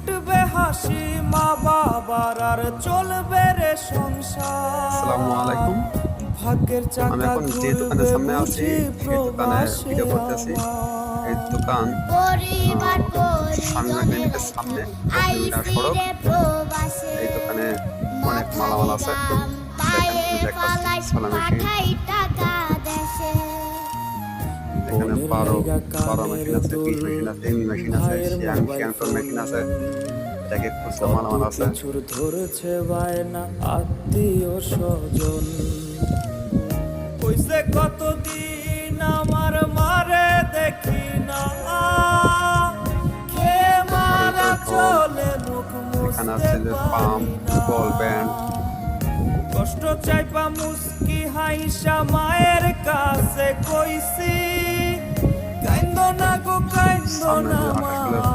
ফুটবে হাসি মা বাবার আর চলবে রে সংসার। আসসালামু আলাইকুম। ভাগ্যের আমি চাকা এখন যে দোকানের সামনে আছি সেই দোকানে ভিডিও করতেছি। এই দোকান স্বামী ক্লিনিকের সামনে 10 কিলোমিটার সড়ক। এই দোকানে অনেক মালামাল আছে। দেখেন আমি দেখাচ্ছি সালাম মেশিন, এখানে 12 মেশিন আছে, 20 মেশিন আছে, এমি মেশিন আছে, শ্যাম্পু মেশিন আছে, এটাকে খুচরা মালামাল আছে। ধরেছে বায়না আত্মীয় স্বজন, কইছে কতদিন আমার মারে দেখি না, কে মারা চলে মুখ এখানে মুছতে আছে যে পাম্প, পারি বল না। ব্যান্ড, কষ্ট চাইপা মুস্কি হাইসা মায়ের কাছে কইছি, কাইন্দ না গো কাইন্দ সামনে না যে মা। আকাশ কালার